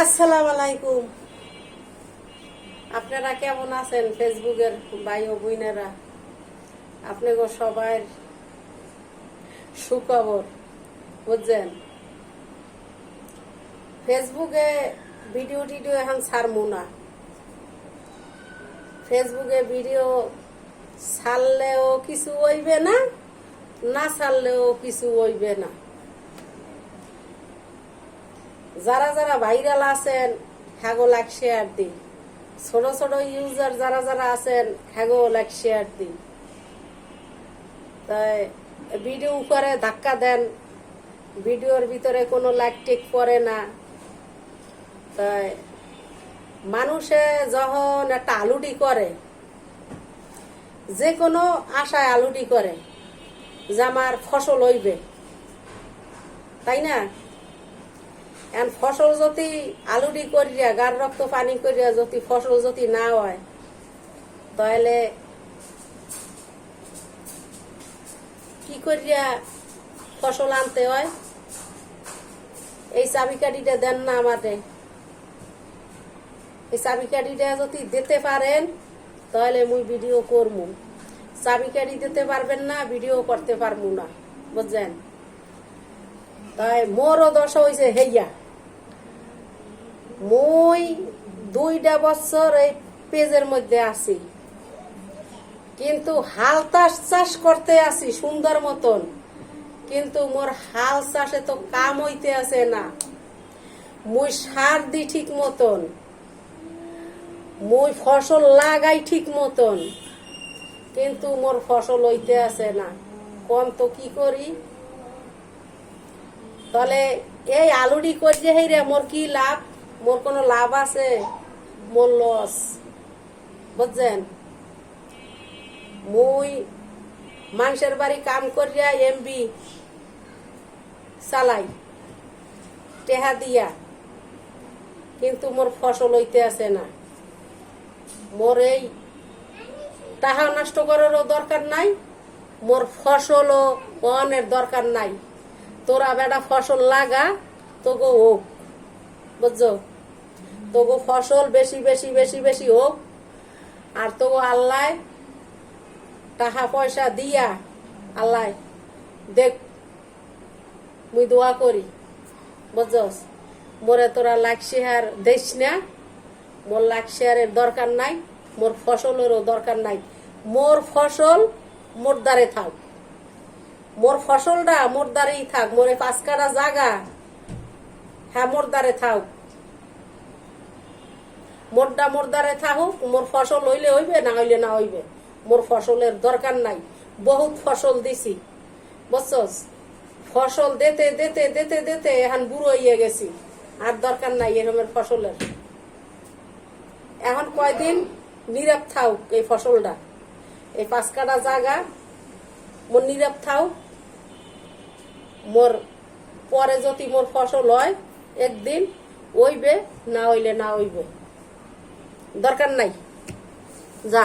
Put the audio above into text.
আসসালামু আলাইকুম। আপনারা কেমন আছেন ফেসবুকের ভাই ও বোনেরা? আপনাকে সবাই সুখবর, বুঝছেন? ফেসবুকে ভিডিও এখন ছাড়মু না। ফেসবুকে ভিডিও ছাড়লেও কিছু হইবে না, না ছাড়লেও কিছু হইবে না। যারা যারা ভাইরাল আছেন হ্যাগো লাইক শেয়ার দিন, ছোট ছোট ইউজার যারা যারা আছেন হ্যাগো লাইক শেয়ার দিন। তাই ভিডিও করে ধাক্কা দেন, ভিডিওর ভিতরে কোনো লাইক টেক করে না। তাই মানুষে যখন একটা আলুডি করে, যে কোনো আশায় আলুডি করে যে আমার ফসল হইবে, তাই না? এখন ফসল যদি আলুডি করিয়া গার রক্ত পানি করিয়া যদি ফসল যদি না হয়, তাহলে কি করিয়া ফসল আনতে হয়? এই চাবিকাঠিটা দেন না আমাদের। এই চাবিকাঠিটা যদি দিতে পারেন তাহলে মুই ভিডিও করবো। চাবিকাঠি দিতে পারবেন না, ভিডিও করতে পারবো না, বুঝছেন? তাই মোরও দশা হয়েছে হেইয়া। মুই 2 বছর এই পেজের মধ্যে আছি, কিন্তু হাল চাষ করতে আছি সুন্দর মতন, কিন্তু মোর হাল চাষে তো কাম হইতে আছে না। মুই সার দি ঠিক মতন, মুই ফসল লাগাই ঠিক মতন, কিন্তু মোর ফসল হইতে আছে না। কোন তো কি করি? তাহলে এই আলুডি করছে হেরে মোর কি লাভ? মোর কোনো লাভ আছে? মোর লস, বুঝছেন? মুই মানুষের বাড়ি কাম করিয়া এমবি চালাই টেহা দিয়া, কিন্তু মোর ফসল হইতে আছে না। মোর এই টাকা নষ্ট করারও দরকার নাই, মোর ফসলও অনের দরকার নাই। তোরা বেটা ফসল লাগা, তোগো হোক, বুঝছো? তোগো ফসল বেশি বেশি বেশি বেশি হোক, আর তোগো আল্লাহ টাকা পয়সা দিয়া আল্লাহ দেখ, মুই দোয়া করি, বুঝছস? মোরে তোরা লাখ শেয়ার দেশ না, মোর লাখ শেয়ারের দরকার নাই, মোর ফসলেরও দরকার নাই। মোর ফসল মোর দ্বারে থাক, মোর ফসলটা মোর দ্বারেই থাক। মোরে 5 কাঠা জাগা, হ্যাঁ মোর দ্বারে থাক, মোরটা মোর দ্বারে থাকুক। মোর ফসল হইলে হইবে, না হইলে না হইবে। মোর ফসলের দরকার নাই। বহুত ফসল দিছি, বুঝছস? ফসল দিতে দিতে দিতে দিতে এখন বুড়ো হইয়া গেছি, আর দরকার নাই এরকমের ফসলের। এখন কয়দিন নীরব থাও এই ফসলটা, এই 5 কাঠা জায়গা মোর নীরব থাও। মোর পরে যদি মোর ফসল হয় একদিন হইবে, না হইলে না হইবে, দরকার নাই। যা।